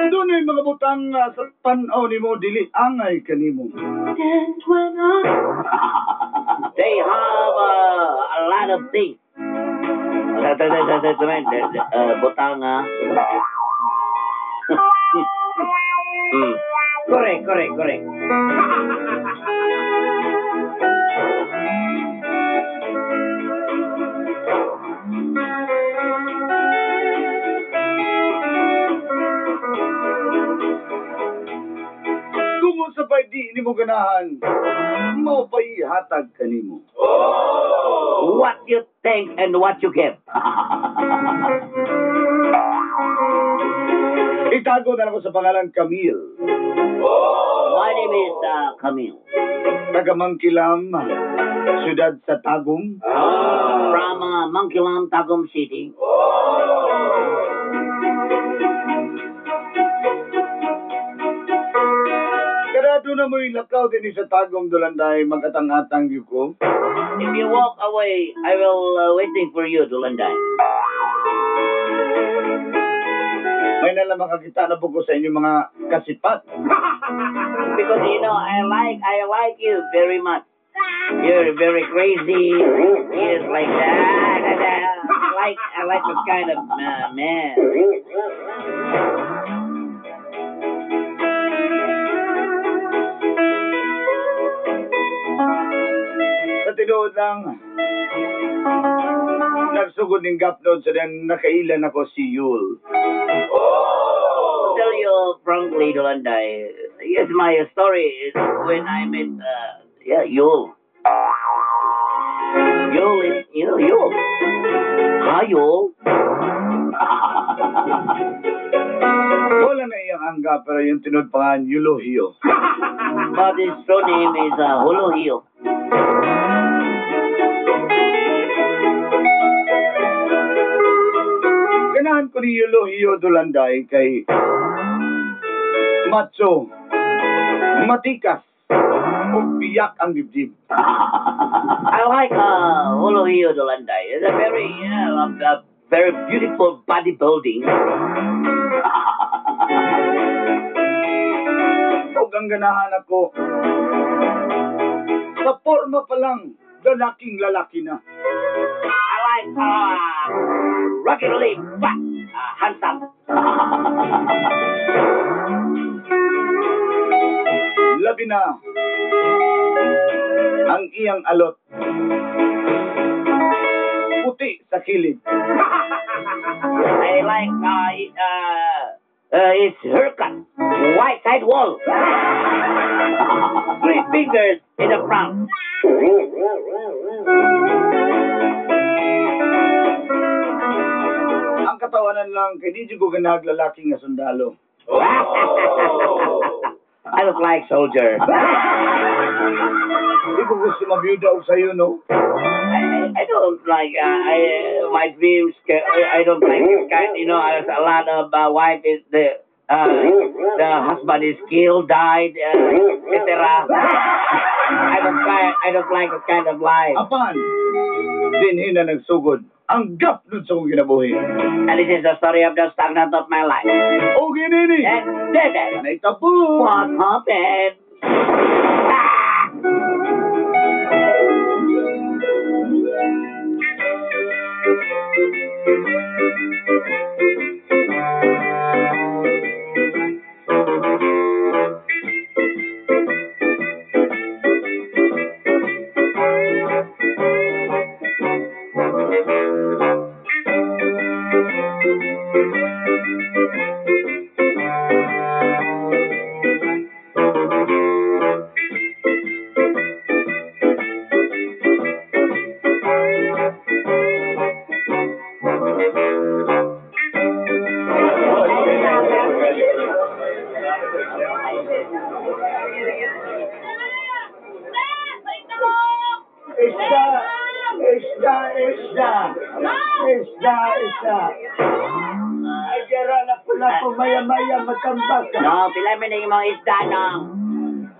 Dunay mga butang sa pan-aw nimo dili angay kanimo. They have a lot of things. Butanga. Correct. Kung sa pay di nimo ganahan, mao pay hatag kanimo. What you think and what you get. Itago na ako sa pangalan Camille. My name is Camille. Taga Mangkilam, siyudad sa Tagum. From Mangkilam, Tagum City. Karado na mo'y lakaw din sa Tagum Dulanday, magkatang-atang yuko. If you walk away, I will waiting for you, Dulanday. May nalang makakita na po ko sa inyong mga kasipat. Because I like you very much. You're very crazy. Yes, like that. I like this kind of man. Sa tinuod lang, nagsugod ng gapnod sa den nakailan ako si Yul. To tell you frankly, Dulanday, yes, my story is when I met, Yul. Yul is, Yul. Hi, Yul. Wala na iyang angga, pero yung tinod pa nga, Yulohio. But his true name is Hulohio. Ganahan ko ni Yulohio Dulanday kay macho, matikas, o biyak ang dibdib. I like Hulohio Dulanday. It's a very beautiful bodybuilding. O ang ganahan ako, sa forma pa lang, lalaking lalaki na. I like ruggedly fat, handsome. Labi na ang iyang alot. Puti sa kilid. I like his haircut, white side wall, 3 fingers in the front. Ang katawanan lang, kay di ko ganag lalaki nga sundalo. I look like soldier. Di ko gusto mabiyuda og sayo, no? I don't like my dreams. I don't like this kind. There's a lot of wife is the husband is killed, died, etc. I don't like that kind of life. Apan, dinhi na nagsugod. Ang gap nun sa kong kinabuhi. And this is the story of the stagnant of my life. O ginini! And then, Kanay tapo! what happened? Isda! Isda! Isda! Isda! Isda! Ay, dira na pala po maya-maya matambak ka. No, pila man na yung mga isda, no?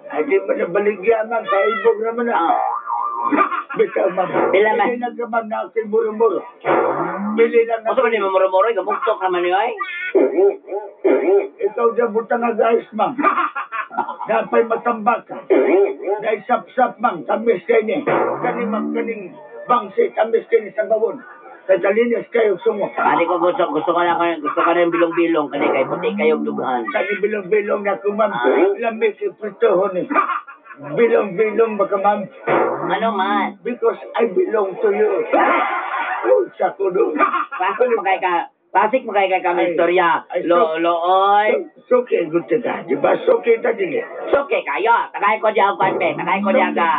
Ay, di mo na baligyan, ma'am. Kaibog naman na. Bitaw, ma'am. Pila man? Hindi nagkamam na aking buro-buro. Bili lang na. Gusto mo ni mamuro-muro, gamuktok naman yun, ay? Ikaw dyan butang na guys, ma'am. Dapay matambak ka. Dahil sap-sap, ma'am. Tamis kayo ni. Kaning, ma'am, kaning bangsi. Tamis kayo ni sa bawon. Sa talinis kayo sungo. Kani ko gusto ko na yung bilong-bilong, kani kay puti kayong dugaan. Kani bilong-bilong na ko, ma'am. Lamig ipritohon ni. Bilong-bilong baka, ma'am. Ano man? Because I belong to you. Sa ko doon. Pasik mo kay kami istorya. Ay, Looy. Suki, good to that. Diba? Suki ta dili. Suke kayo. Tagay ko diyan kwan be. Tagay ko diyan ka.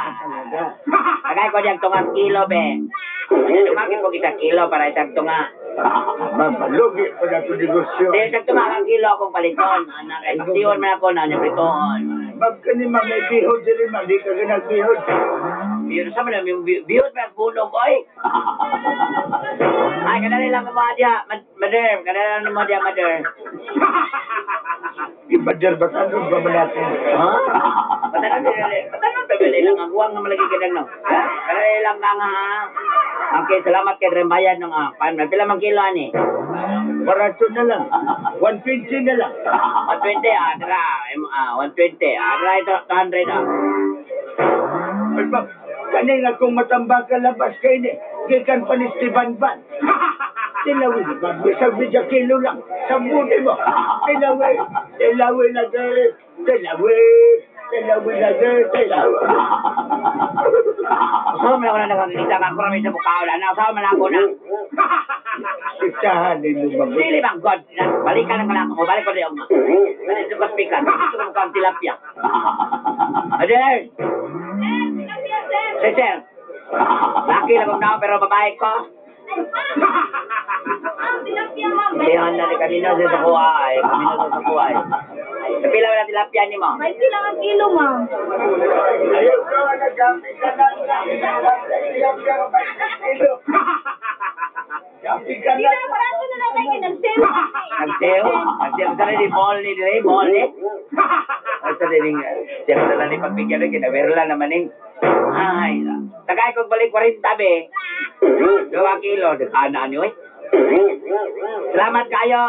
Tagay ko diyan tunga kilo be. Tumaki ko kita kilo para isang tunga. Mapalugi pa na ito negosyo. Di isang tunga kang kilo akong paliton. Anak, siyon man ako na niya Ma'am, kanima may bihod dili, ma'am. Di ka ginagbihod. Bihod sa mga bihod pa puno ko eh. Ay, kadali lang mo diya. Mother, kadali lang mo diya, mother. Ibadyar ba tanong ba natin? Ha? Patanong tabili lang. Ang huwang nga malagi kinang no. Kadali lang nga nga. Okay, salamat kay Rembayan ng pila mang kilo ani. Barato na lang. 120 na lang. 120 adra. 120. Adra ito 200 Ay, ma'am, kanina kung matambak ka labas kayo ni, gikan pa ni Steven Van. Tilawin, ma'am. Isang bidya kilo lang. Sambunin mo. Tilawin. Tilawin na girl. Tilawin. Tilawin na girl. Tilawin. So, may ako na nakakita ka kurami sa bukao na. Nasawa man ako na. Sisahan din mo, ma'am. Dili bang God. Balikan ang kalako mo. Balik ko na yung Balik ko speaker. Gusto ko mukhang tilapia. Ader! Sir. Laki lang kong tao pero babae ko. Lihan na ni kanina sa kuway. Kamino sa kuway. Napila wala tilapia ni mo? May kailangan kilo, ma'am. Ayaw ka, nag-gapi ka lang. Gapi ka Hindi lang. na, parato na lang tayo nag-sale. Nagteo? Nagteo sa rin mall ni Dre? Mall ni? Sa rin siya na lang ni pagbigyan rin. Kinaberla naman eh. Ay, tagay kong balik 40 be. 2 kilo. Dekana nyo eh. Salamat kayo.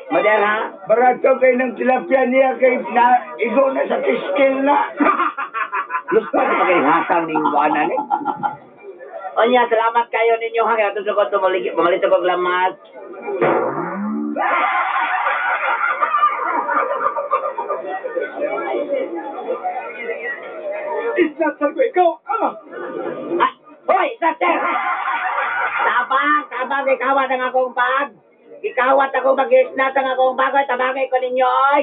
Model ha? Barato kayo ng tilapia niya kay na igo na sa kiskil na. Lupa na pagkihasang ning buwanan eh. O niya, salamat kayo ninyo ha. Kaya gusto ko bumalik ko glamas. Isnasal ko ikaw. Ah, hoy, sister! Tabang, ikawat ang akong bag. Ikawat ako mag-isnat ang akong bag. Tabangay ko ninyo, oy!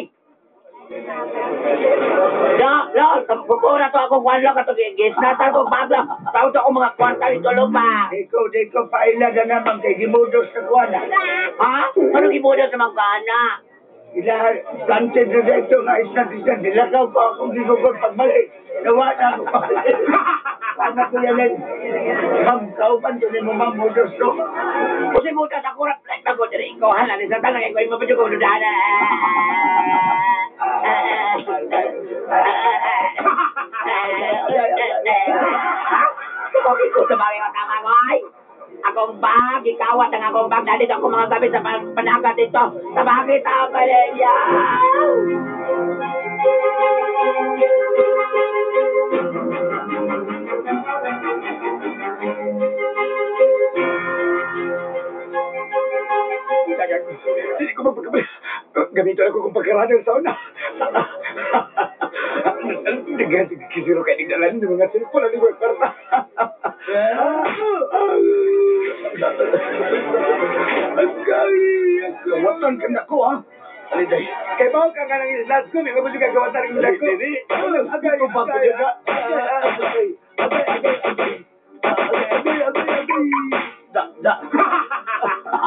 Pupura to akong one lock ato gisnat akong bag lang. Tawag to akong mga kwarta ito lupa. Ikaw, paila na naman kay gimudos na kuha na. Ha? Ano gibudo sa mga kana? Ila, planted na dito nga isnat. Dilagaw ko akong gigugol pagbalik. Nawa na ako pabalik. Paano ko yan? Ma'am, kaupan ko ni mo, ma'am, mudos to. Kasi buta sa kurat plek na ko diri ko hala ni sa tanang ko imo padyo ko dudana. Bakit ko sa bagay ang tama ko ay? Akong bag, ikawat ang akong bag. Dali ako mga gabi sa panagat ito. Sa bagay tao pa rin Hindi ko magpagkabay. Gamitin ako kung pagkaradang sa una. Kisiro kayo nagdalan ng mga silpon ang mga karta. Gawatan ka na ko, ha? Aliday. Kaya ba ka nga nang ilas ko? May kapag ka gawatan ng ilas ko? Agay ko pa pa dyan. Agay. Da.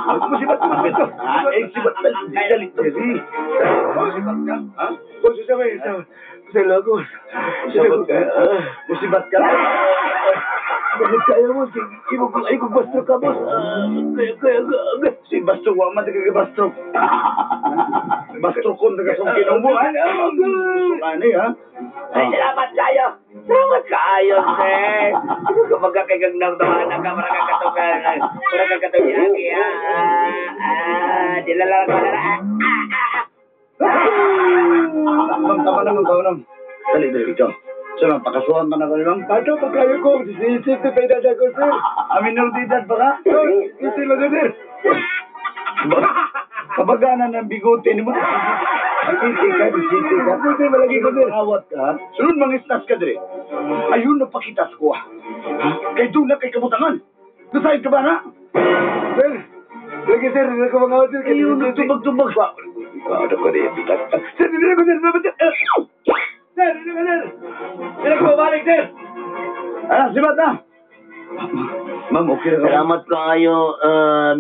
Musibat ka, musibat ka. Sibat ka. Dalit ka. Musibat ka. Ha? Kung sasabay, sa lagos. Sibat ka. Musibat ka. Bakit kaya mo? Ay, kung bastro ka, boss. Si bastro, wala man bastro. Bastro ko, nagasong kinubuhan. Ano, ha? Ay, salamat kayo. Salamat kayo, sir. Kapag kakagag ng tawanan ka, marang kakatugan. Marang kakatugan aki, ha? Dilala ko na. Tama naman. Dali, ikaw. Sir, pakasuhan ka na kayo, ma'am. Pato, pagkayo ko. Sisip na tayo dada ko, sir. Aminordidad ba ka? Ito lang, sir. Kabaganan ng bigote ni mo. Sisi ka. Sisi, malagi ko, sir. Awat ka. Sunod mga istas ka, sir. Ayun, napakitas ko, ha. Kay doon na kay kabutangan. Nasayad ka ba, na? Sir. Lagi, sir. Hindi ko mga awat, sir. Ayun, tubag pa. Ano ko rin, bitas. Sir, hindi ko, sir. Sir, hindi ko balik, sir. Sibat na. Ma'am, okay na. Salamat kayo,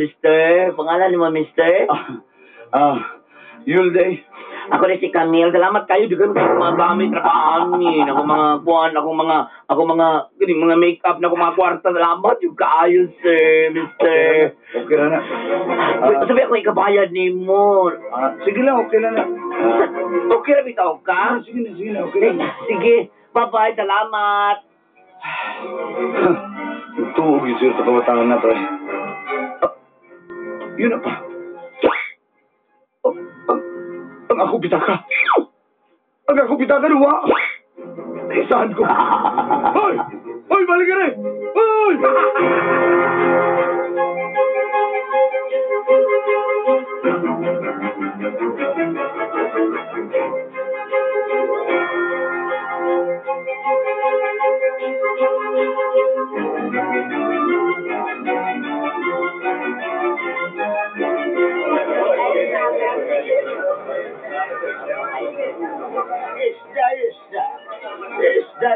mister. Pangalan ni mo, mister? Yulday. Ako rin si Camille. Salamat kayo. Di ka mga gamit trabahan ni. Ako mga kuhan, ako mga make-up na ako mga kwarta. Salamat yung kayo, sir, mister. Okay na. Sabi ako ikabayad ni mo. Sige lang, okay na. Okay na bitaw ka? Sige na, okay na. Sige. Bye-bye. Salamat. Tuog yung sir sa kabataan na to, eh. Yun na pa. Ang ako bitaka. Luwa. Saan ko? Hoy, balik ka rin. Hoy!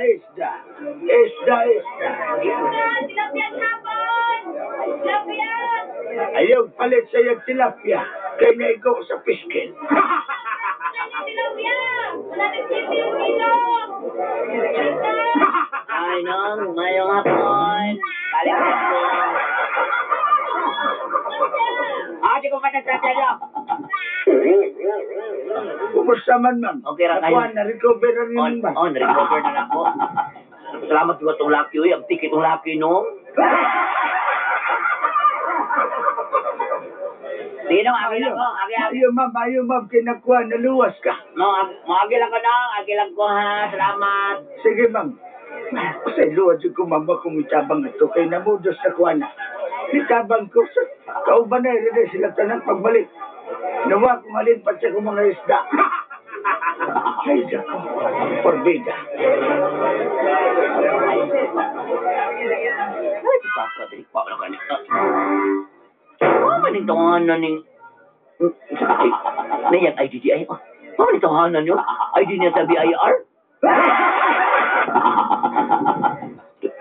Isda. Tilapia hapon! Tilapia! Ayaw palit sa yung tilapia. Kaya na ikaw sa piskin. Tilapia! Wala nagsipi yung kilo! Ay, nong. Ngayong hapon. Balik ako. Di ko pa nagsasadyo. Kumusta man, ma'am? Okay ra kayo. Ako, na-recover na rin ba? Na-recover na ako. Salamat ko itong laki, uy. Ang tikit itong laki, no? Sige nung, agi lang ko. Agi. Ayaw, ma'am. Kinakuha, naluwas ka. No, agi lang ko nung. Agi lang ko, ha. Salamat. Sige, ma'am. Sa luwas ko, ma'am, kung itabang ito. Kaya namudos na kuha na. Itabang ko. Kauban na, rin sila tanang pagbalik. Nawa, kumalin pa siya kung mga isda. Ay, dako. Forbida. Ay, kakabalik pa ako na kanina. Maning tawanan ni... Ay, nayan IDDI. Maning tawanan yun. ID niya sa BIR.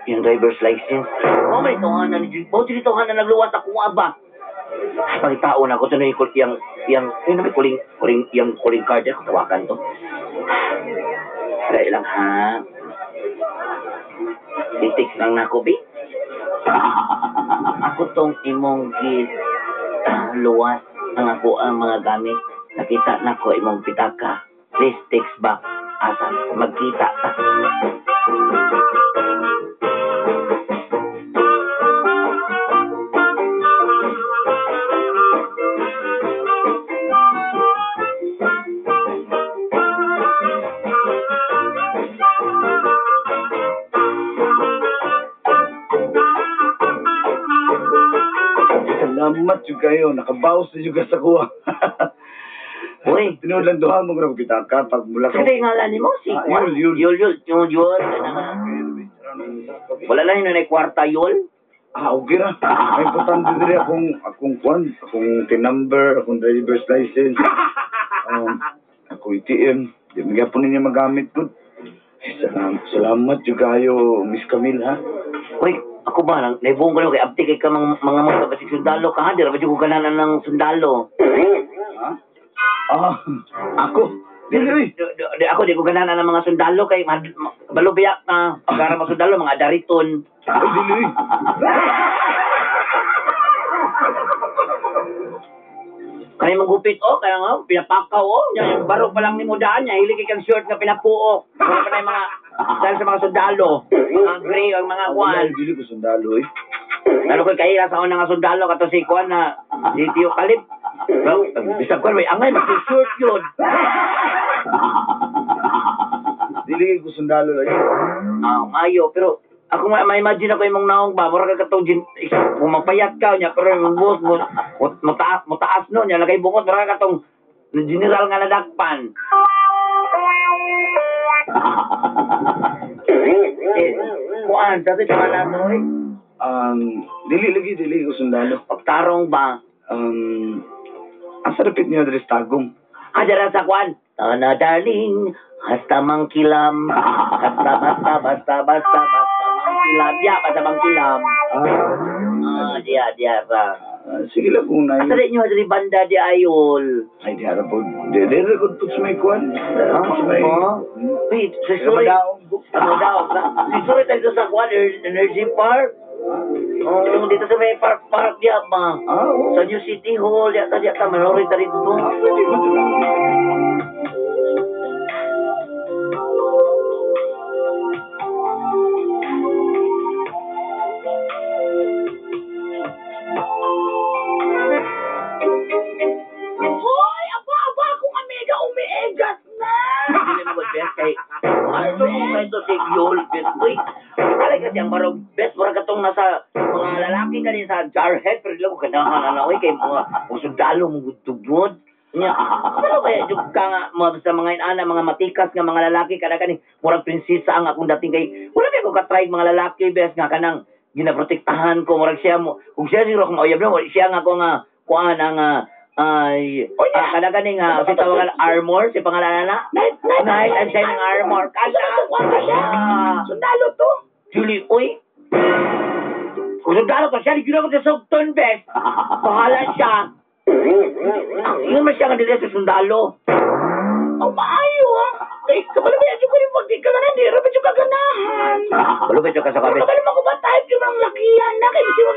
Yung driver's license. Maning tawanan ni... Maning tawanan nagluwas ako nga ba? Pagkitaon ako sa yung calling card ako tawakan to. Dahil lang ha. I-text lang na ako, B. Ako tong imong luwas ang ako ang mga gamit. Nakita na ko imong pitaka. Please text back. Asan magkita ta. Salamat yung kayo. Nakabawas na yung sa kuha. Uy. Tinulang duha mo kung kita ka pag mula ka. Kasi ngalan ni mo, si Juan. Yul. Wala lang yun na kwarta, Yul. Okay na. May importante din akong kwan, akong T-number, akong driver's license, akong ATM. Di mga po ninyo magamit ko. Salamat yung kayo, Miss Camille, ha? Uy, ako Ako ba, naibong ko kay abti kay ka mga kapatid sundalo ka, di rabat ko gananan ng sundalo. Ha? Ah, ako. Dili. Ako, di ko gananan ng mga sundalo kay balubiyak na. Para mga sundalo, mga dariton. Ay, dili. Kaya magupit, kaya nga, pinapakaw, yung baro pa lang ni mo daan niya, hilig kang short na pinapuok. Wala pa na yung mga, dahil sa mga sundalo, mga gray, ang mga kwan. Dili ko sundalo eh. Lalo ko kaya sa unang sundalo, kato si kwan na, si Tio Kalip. Well, bisag kwan, may angay, mag-short yun. Dili ko sundalo lang yun. Mayo, pero, ako ma-imagine ako yung naong ba, mura ka katong kung magpayat ka niya, pero yung buhos mo, mataas no, niya, lagay bukot, mura ka katong general nga nadakpan. Kuan, dati ka na no eh. Dili ko sundalo. Pagtarong ba? Asa repit niyo adres tagong? Adara sa kuan. Tana darling, hasta mangkilam. Basta mangkilam. Ya, basta mangkilam. Dia sa. Sige lang kung Asa rin nyo adri banda di ayol. Ay, di harap po. Di ko po sa may kuwan. Sa may... Wait, sorry. Ano daw? Sorry tayo sa kuan, Energy Park. Dito sa may park diya ba? Oo. Sa New City Hall, diya ka, malori ta rito. Pwede ko ito lang. Hoy, aba, akong amiga umiigas na. Hindi mo best kay ano mo kayo to si Yol best uy talaga siyang marog best mura katong nasa mga lalaki kanina sa jarhead pero lang ko ganahan na uy kay mga sundalo mo gudtugod nya ano kaya yung ka nga sa mga inana mga matikas nga mga lalaki kada kani murag prinsesa ang akong dating kay wala may ko ka-try mga lalaki best nga kanang ginaprotektahan ko murag siya mo kung siya siguro kung mauyab na siya nga ko nga kuan nga ay, kada ganing si tawagan armor, si pangalan na? Knight and Shining Armor. Kada! Sundalo to. Julie, uy! Kung sundalo ko siya, ligyan ako sa Sugton, best. Bahala siya. Yun man siya nga dito sa sundalo. Ang maayo, ha? Kay, kabalo ba yan yung kulimog, di ka ganan, di rapat yung kaganahan. Balubit siya ka sa kabit. Kabalo mo ba tayo yung mga lakihan na, kay bisi mo,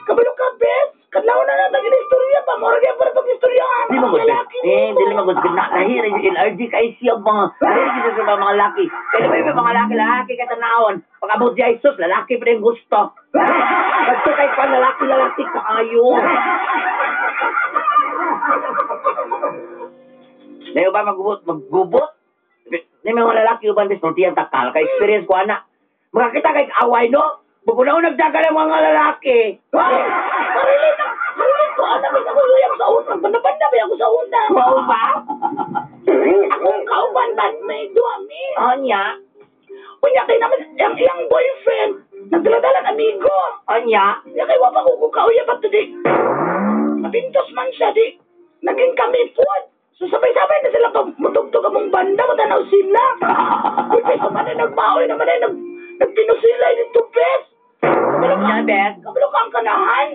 kabalo ka, best. Kadlaw na natin yung istorya pa, mora kaya para itong istorya. Di mo good, best. Dili mo good. Nahira yung LRG kay siya mga, nahira sa mga laki. Kaya naman yung mga lalaki katanawon. Pag abot di ay sus, lalaki pa rin gusto. Gusto kay pa lalaki ka ayo. Ngayon ba maggubot? Hindi mga lalaki uban bis nung takal. Kaya experience ko anak. Makakita kay away no? Bukunaw nagdagal ang mga lalaki. Marilit ko, anak, may nakuyuyang sa una. Banda-banda ba ako sa una? Wow ba? Akong kauban, may duwami. Anya? Unya kay naman, yung boyfriend, nagdala-dalang amigo. Anya? Yung kay wapa ko kukauya pa to di. Napintos man siya di. Naging kami po. So sabay-sabay na sila mutugtog among banda, matanaw sila. Uy, peso man na nagbaoy naman ay nagpinusilay dito, bes. Anya, bes? Kabalo ka ang kanahan.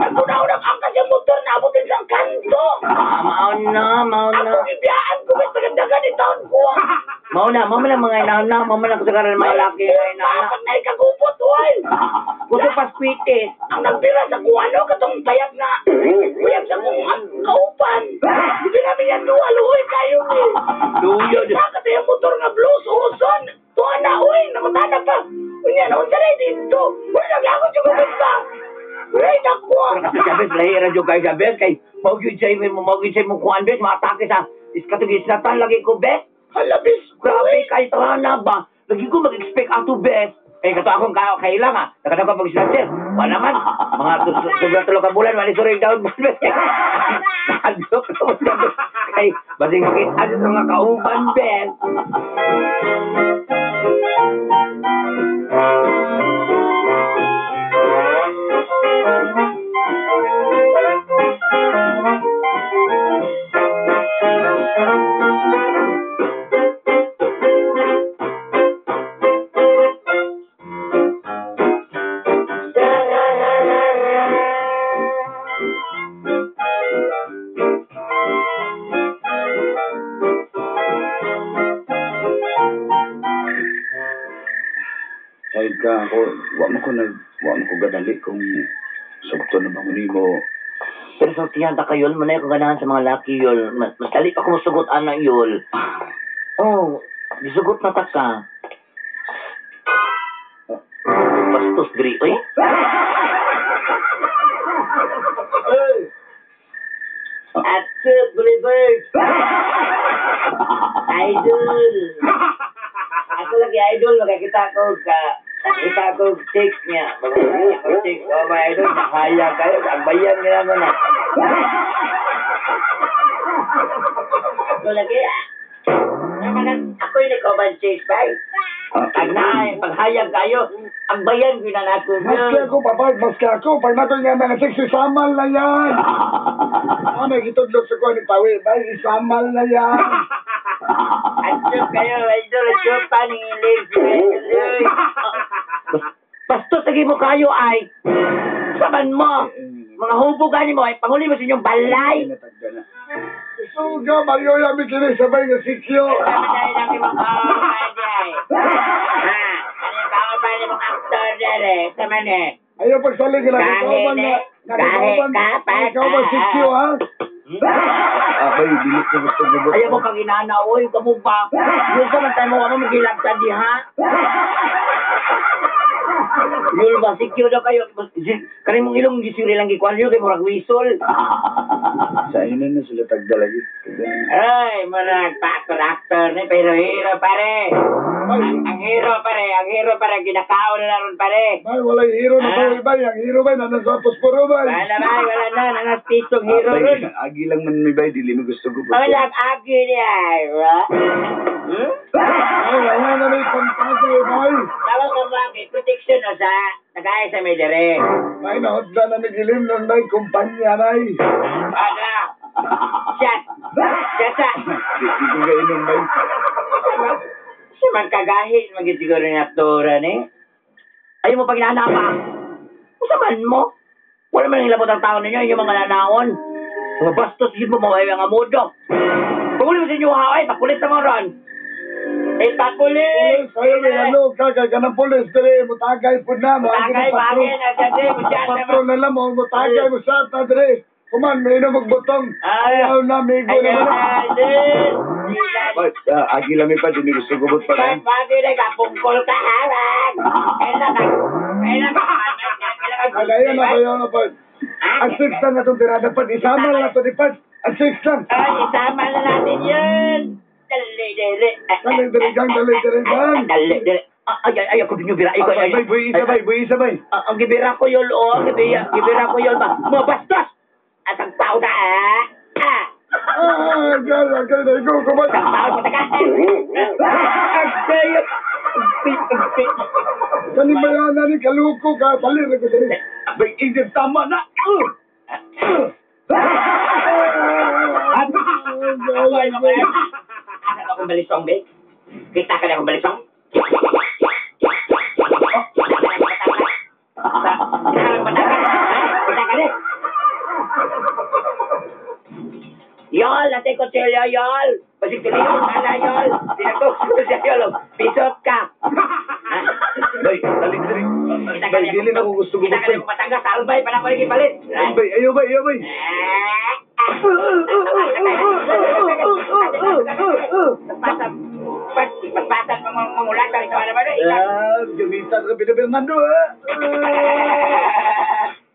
Nagpunaw-nag ang kasi motor na abutin sa kanto. Maon na. Ako ibiyaan ko, bes, tagandagan ni taon ko. Maon na mga inauna, mga kasagaran ng mga lalaki na inauna. Pag naikagupot, oy. Gusto pa sweeties. Ang nagpira sa kuwano, katong payag na. Payag sa kung kaupan. Hindi namin yan duwaluhoy kayo eh. Luyo. Bakit yung motor nga blues, uson. Tuwa na, uy, namatana pa. Unya, naunsa na dito. Uy, naglagot yung gabit ka. Uy, nakuha. Kasi sabes, lahira dyan kayo sabes. Kay, maugin sa'yo mo kuhan, bes. Maatake sa iskatugis na tan lagi ko, bes. Halabis. Grabe, kahit na ba? Lagi ko mag-expect ato, bes. Eh, kato akong kailang, ha? Nakadang ka pag-slasher. Wala naman. Mga tulog ka bulan, wali suring down, bes. Nakadok na mo, kay, basing makita sa mga kauban, bes. Side ka ako, wa mo ko gadali kung sugto na bang mo. Pero sa tiyan ta kayol, manay ko ganahan sa mga laki yol. Mas dali pa ko masugot anak yol. Oh, gisugot na ta ka. Bastos diri, oy. Hey! At Boulevard. Idol. Ako lagi idol, makakita ko chicks niya. Magkakita ko chicks. Oh, mga idol, nakaya kayo. Ang bayan nila mo na. Ako lagi, ako yung nag-command chicks, bye. Paghayag kayo, ang bayan ginanako Maski ako, papay, maski ako. Pag nato nga mga chicks, isamal na yan. Ano, itudlok sa kuha ni Pawi, bay, isamal na yan. Ansyop kayo, idol, ansyop pa ni Liz. Bastos, lagi mo kayo ay, saban mo, mga hubugan mo ay, panguli mo sa inyong balay. Suga, Mario, may kini sabay nga sikyo. Dahil lagi mo kaupad ay. Ano yung kaupad ni mong aktor dere, saman eh. Ayaw pagsaling ka lang. Ikaw ba sikyo, ha? Abay, bilis na gusto mo. Ayaw mo kang inanaoy, kamo ba? Yung saman tayo mo, ano magilagtad di ha? Yul ba, sikyo daw kayo. Kanin mong ilong gisuri lang gikuan yun, kay murag wisol. Sa ina na sila tagdalagi. Ay, murag pa-actor ni pero hero pare. Ang hero pare, ginakao na naroon pare. Bay, wala yung hero na tayo, bay. Ang hero, bay, nanasa posporo, bay. Wala na, nanastitong hero ron. Agi lang man may bay, dili mo gusto ko. Wala, agi niya, ba? Ay, wala na may pantagay, bay. Tawag ka bakit, protection o sa nagaya sa may dere. Bay, nahodla na nagilim nun, bay, kumpanya, bay. Ano? Shut up. Hindi ko gainom, bay. Si magkagahit, magisiguro ng aktora ni. Ayaw mo pag inanapa. Usaman mo. Wala man nilabot ang tao ninyo, yung mga nanaon. Mga bastos, yun mo maway ang amudo. Paguli mo sa inyo, haway, pakulit na mo ron. Pakulit! Ayaw, may ano, kagay ka ng pulis, dili, mutagay po na. Mutagay, bagay na dyan, musyat naman. Patron na lang mo, mutagay mo sa ata, dili. Kuman, may na magbutong. Ayaw na, migo na. Ay, agi lang pa, hindi gusto gubot pa lang. Bagay na, kapungkol ka, harang. Kailan ka. Agayon na pa. Ang 6 lang na itong tinadapat. Isama lang ito ni Pat. Ang 6 lang. Ay, isama na natin yun. Dali. Dali. Ay, ako din yung bira. Buy isa bay. Ang gibira ko yun, gibira ko yun ba? Mga bastos! At ang tao na, Agay na ikaw, kumay. Ang tao mo, taga. Kanibayana ni kaluko ka. Dali na ko dali. Abay, ingin tama na. Asa ka kong balisong, be? Kita ka na akong balisong? Kita ka rin. Yol, natin ko siya, yol. Basig tuloy yung sana, yol. Sinagtok siya, yol. Pisot ka. Bay, dali. Bay, dili na ko gusto Kita ka rin kung matangga, salbay, pa na ko rin ipalit. Bay, ayaw bay. Paspasan mangulat sa ito naman eh. Gamitan ka pinabirmando, ha?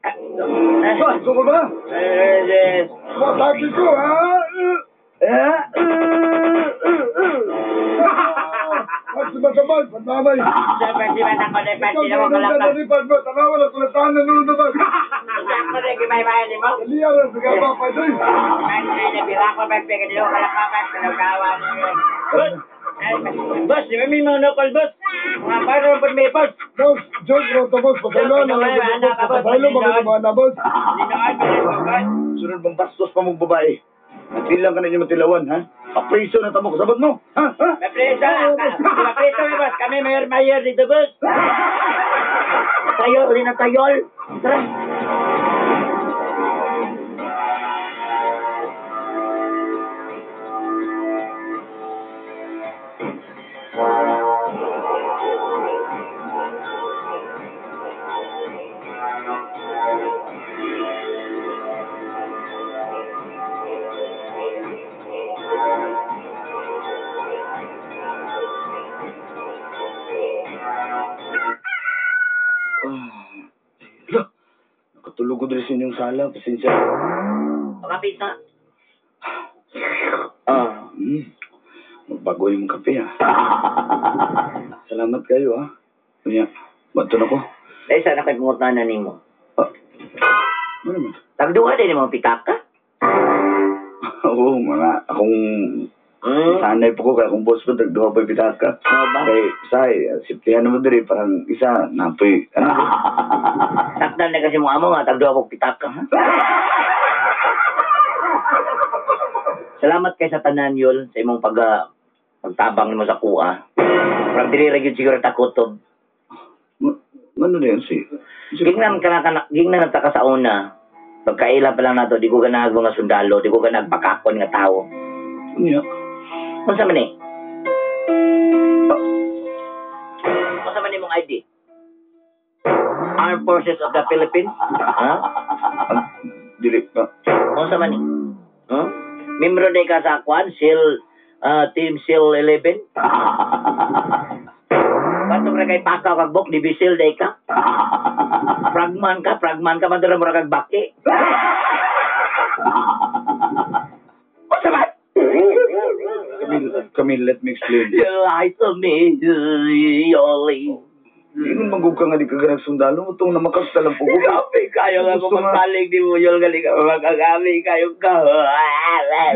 Gusto ko ba? Yes. Masaki ko, ha? Magsibatabag, pagmamay. Siyempre, si Batang ko na ipati na mo kalakal. Tanawa na kulatan na nung naman. Siyempre ko na gimay-mayan mo. Kaliya na, sigaba pa doy. Ay, nabira ko ba, pega nilo kalakakas, kalakawa niyo. Boss, di ba may mga nukol, boss? Mga parang po may boss. Boss, George Roto, boss. Pasalo na lang. Pasalo, mga na, boss. Linoan ko rin po, boss. Sunod bang bastos pa mong babae? Nagtilang ka na niyo matilawan, ha? Papriso na tamo kasabot mo, ha? Mapreso may boss. Kami mayor dito, boss. Tayo, uli na tayol. Tara. Hala, nakatulog ko din sa inyong sala. Pasensya. Pakapit na. Magbago yung kape, ha. Salamat kayo, ha. Kanya, bato na ko. Dahil sana kay pangutanan nimo. Ano naman? Tagduha din mo pitaka. Oo, mga akong sanay po ko, kaya kung boss ko, tagduha pa yung pitaka. Oo ba? Kay, say, siptihan naman din, parang isa, napoy, ano? Sakdan na kasi mo amo nga, tagduha ko pitaka. Ha? Salamat kay sa tanan yun, sa imong pagtabang nimo sa kuha. Parang dili ra gyud siguro takotob. Ano na yan, Gingnan ta ka sa una. Pagkaila pa lang nato, di ko ganag mga sundalo, di ko ganag pakakon nga tao. Niya. Unsa man ni? Unsa man imong ID? Armed Forces of the Philippines? Ha? Dili ka. Unsa man ni? Huh? Membro day ka sa kwan, Team SEAL 11? Bato ra kay pakaw kag bok, dibisil day ka? Fragman ka, madura mo ra kag baki. Unsa man? Camille, let me explain. You lie to me, Yoli. Ingon magug ka nga di ka ganag sundalo, utong na makagtalang po ko. Gabi kayo nga kung magsalig di mo, Yol, galing ka magkagabi kayo ka.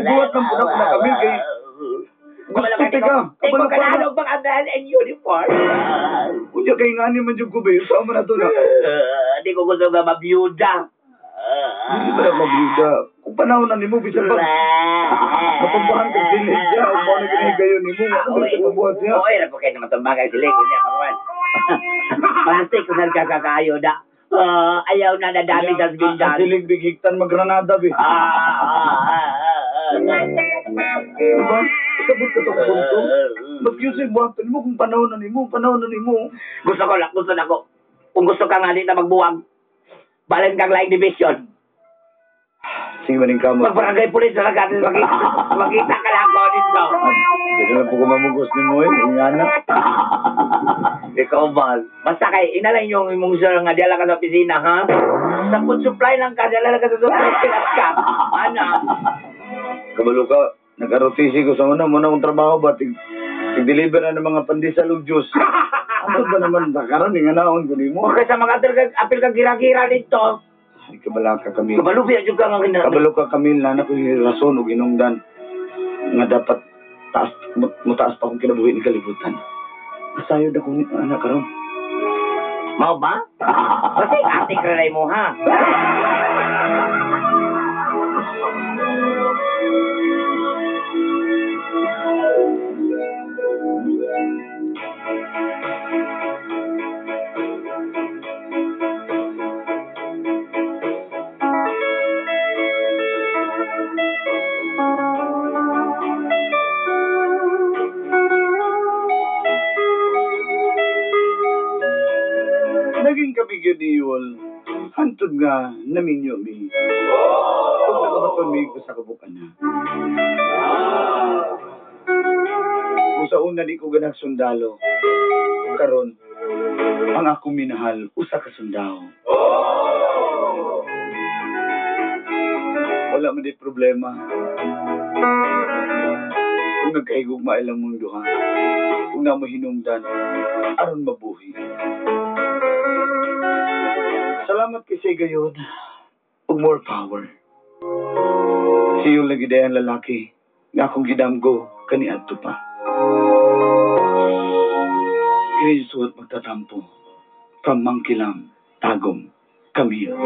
Buhat ng punak na kami kay... Gusto teka, Ikaw ka na anong bang andahan and uniform? Kunya kay nga ni man yung kubay, sama na to na. Di ko gusto nga mabiyuda. Hindi ba na mabiyuda? Kung panahon na ni mo, bisan ba? Matumbahan ka sila siya, kung paano ginahigayo ni mo, ano ba ito mabuhat niya? Oo, era po kayo na matumbahan sila, kunya kawan. Panastik ko saan kakakayo da. Ayaw na nadami sa gindan. Ang silig bigiktan magranada, be. Diba? Sabot ka sa punto. Mag-usip buhatan mo kung panahon na ni mo. Gusto na ko. Kung gusto ka nga dito magbuwag, balan kang laing division. Sige maning kamo. Magbarangay pulis na lang makita ka lang ako dito. Hindi ka lang po kumamugos ni mo eh. Ingana. Ikaw ba? Basta kay, inalang yung imong sir nga diala ka sa opisina, ha? Sa food supply lang ka, diala ka sa supply ka. Ano? Kabalo ka. Nag-arotisi ko sa una. Muna akong trabaho ba? Tig-deliver na ng mga pandesal o juice. Ano ba naman? Nakaroon, nga naon ko ni mo. Okay, sa mga apil ka gira-gira dito. Ay, kabala ka kami. Kabalubi, adyo ka nga Kabalo ka kami, na ko yung rason o ginungdan. Nga dapat mutaas pa akong kinabuhi ni kalibutan. Masayod ako ni anak karon. Mau ba? Kasi ate ka mo, ha? Naging kami gudiyol. Hantod nga, naminyo mi. Kung nakabaton mi ko sa kabukan na. Kung sa una di ko ganang sundalo, karon ang akong minahal, usa ka sundao. Wala man di problema. Kung nagkaigugma ilang mong duha, kung na mo hinungdan, aron mabuhi. Salamat kay Sega yun. Ug more power. Siyo lagi dayan lalaki nga akong gidamgo kani adto pa. Kini suot magtatampo from Mangkilam, Tagum, Camille.